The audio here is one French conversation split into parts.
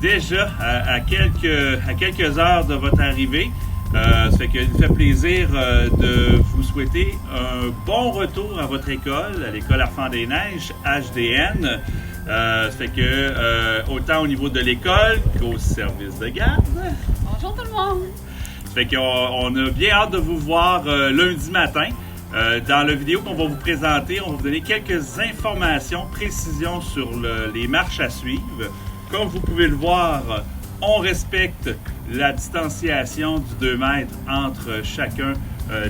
déjà à quelques heures de votre arrivée. Ça fait qu'il nous fait plaisir de vous souhaiter un bon retour à votre école, à l'école Arfand des Neiges, HDN. Ça fait que autant au niveau de l'école qu'au service de garde. Bonjour tout le monde! Ça fait qu'on a bien hâte de vous voir lundi matin. Dans la vidéo qu'on va vous présenter, on va vous donner quelques informations, précisions sur les marches à suivre. Comme vous pouvez le voir, on respecte la distanciation du 2 mètres entre chacun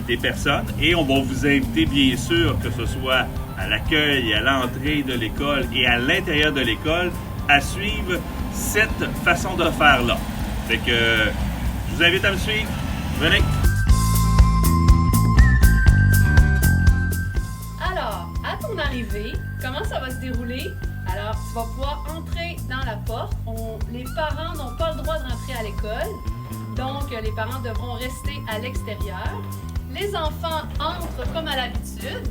des personnes et on va vous inviter bien sûr, que ce soit à l'accueil, à l'entrée de l'école et à l'intérieur de l'école, à suivre cette façon de faire-là. Fait que je vous invite à me suivre. Venez! Alors, à ton arrivée, comment ça va se dérouler? Alors, tu vas pouvoir entrer dans la porte. Les parents n'ont pas le droit de rentrer à l'école, donc les parents devront rester à l'extérieur. Les enfants entrent comme à l'habitude.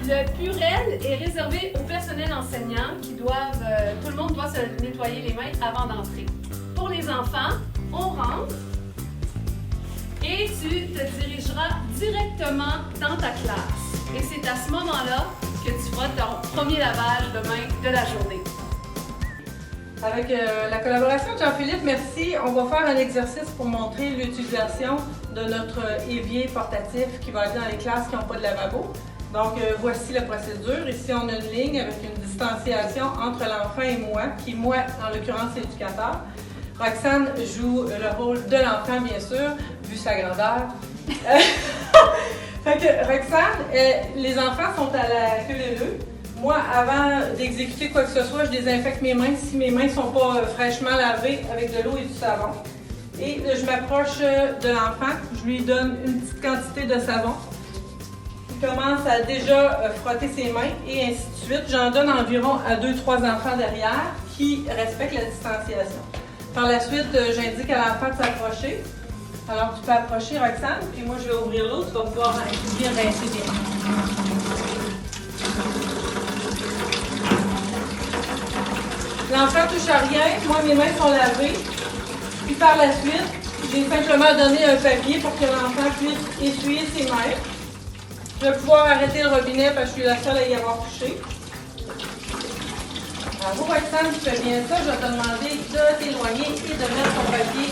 Le purel est réservé au personnel enseignant qui doivent, tout le monde doit se nettoyer les mains avant d'entrer. Pour les enfants, on rentre et tu te dirigeras directement dans ta classe. Et c'est à ce moment-là que tu feras ton premier lavage de main de la journée. Avec la collaboration de Jean-Philippe, merci. On va faire un exercice pour montrer l'utilisation de notre évier portatif qui va aller dans les classes qui n'ont pas de lavabo. Donc, voici la procédure. Ici, on a une ligne avec une distanciation entre l'enfant et moi, qui, moi, en l'occurrence, l'éducateur. Roxane joue le rôle de l'enfant, bien sûr, vu sa grandeur. Fait que, Roxane, les enfants sont à la queue leu-leu. Moi, avant d'exécuter quoi que ce soit, je désinfecte mes mains si mes mains ne sont pas fraîchement lavées avec de l'eau et du savon. Et je m'approche de l'enfant, je lui donne une petite quantité de savon. Il commence à déjà frotter ses mains et ainsi de suite. J'en donne environ à 2-3 enfants derrière qui respectent la distanciation. Par la suite, j'indique à l'enfant de s'approcher. Alors, tu peux approcher, Roxane, puis moi, je vais ouvrir l'eau. Tu vas pouvoir bien rincer tes mains. L'enfant touche à rien. Moi, mes mains sont lavées. Puis par la suite, j'ai simplement donné un papier pour que l'enfant puisse essuyer ses mains. Je vais pouvoir arrêter le robinet parce que je suis la seule à y avoir touché. Bravo, Roxane, tu fais bien ça. Je vais te demander de t'éloigner et de mettre ton papier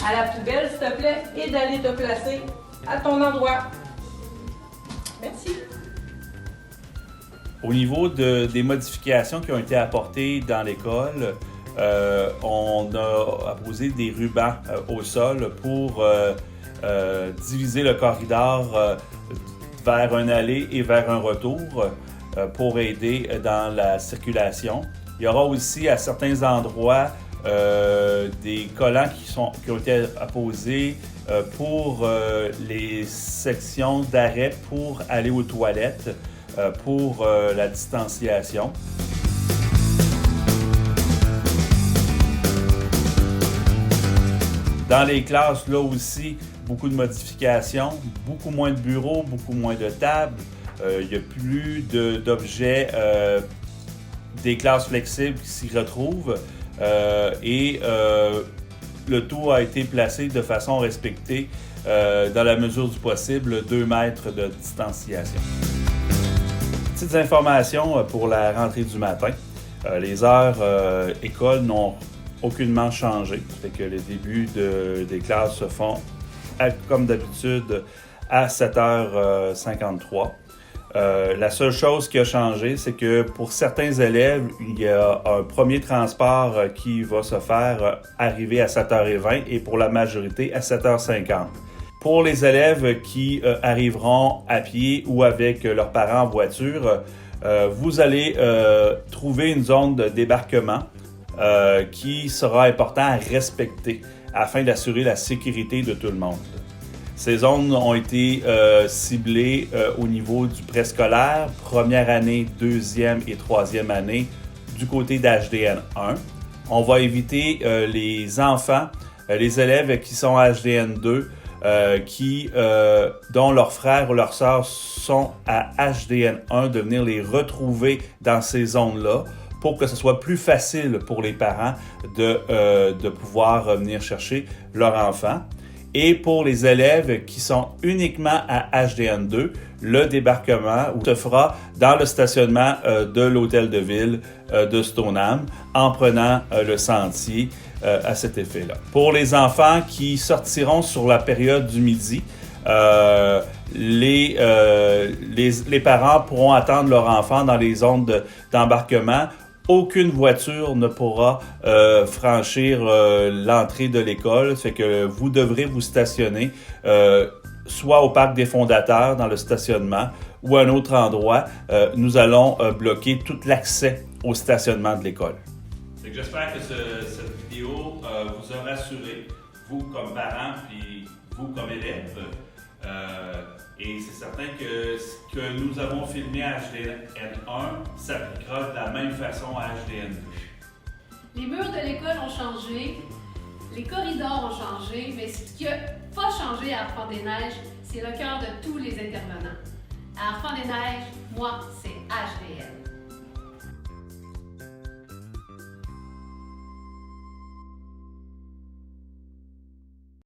à la poubelle, s'il te plaît, et d'aller te placer à ton endroit. Merci. Au niveau des modifications qui ont été apportées dans l'école, on a apposé des rubans au sol pour diviser le corridor vers un aller et vers un retour pour aider dans la circulation. Il y aura aussi à certains endroits des collants qui ont été apposés pour les sections d'arrêt pour aller aux toilettes pour la distanciation. Dans les classes, là aussi, beaucoup de modifications, beaucoup moins de bureaux, beaucoup moins de tables. Il n'y a plus d'objets, des classes flexibles qui s'y retrouvent. Le tout a été placé de façon respectée, dans la mesure du possible, 2 mètres de distanciation. Petites informations pour la rentrée du matin. Les heures école n'ont aucunement changé. Ça fait que les débuts des classes se font, comme d'habitude, à 7h53. La seule chose qui a changé, c'est que pour certains élèves, il y a un premier transport qui va se faire arriver à 7h20 et pour la majorité à 7h50. Pour les élèves qui arriveront à pied ou avec leurs parents en voiture, vous allez trouver une zone de débarquement qui sera important à respecter afin d'assurer la sécurité de tout le monde. Ces zones ont été ciblées au niveau du préscolaire, première année, deuxième et troisième année, du côté d'HDN 1. On va éviter les enfants, les élèves qui sont à HDN 2, dont leurs frères ou leurs sœurs sont à HDN 1, de venir les retrouver dans ces zones-là pour que ce soit plus facile pour les parents de pouvoir venir chercher leur enfant. Et pour les élèves qui sont uniquement à HDN2, le débarquement se fera dans le stationnement de l'hôtel de ville de Stoneham en prenant le sentier à cet effet-là. Pour les enfants qui sortiront sur la période du midi, les parents pourront attendre leur enfant dans les zones d'embarquement. Aucune voiture ne pourra franchir l'entrée de l'école, fait que vous devrez vous stationner soit au parc des fondateurs dans le stationnement ou à un autre endroit. Nous allons bloquer tout l'accès au stationnement de l'école. J'espère que cette vidéo vous a rassuré, vous comme parents puis vous comme élèves. Et c'est certain que ce que nous avons filmé à HDN1 s'appliquera de la même façon à HDN2. Les murs de l'école ont changé, les corridors ont changé, mais ce qui n'a pas changé à Arfand-des-Neiges, c'est le cœur de tous les intervenants. À Arfand-des-Neiges, moi, c'est HDN.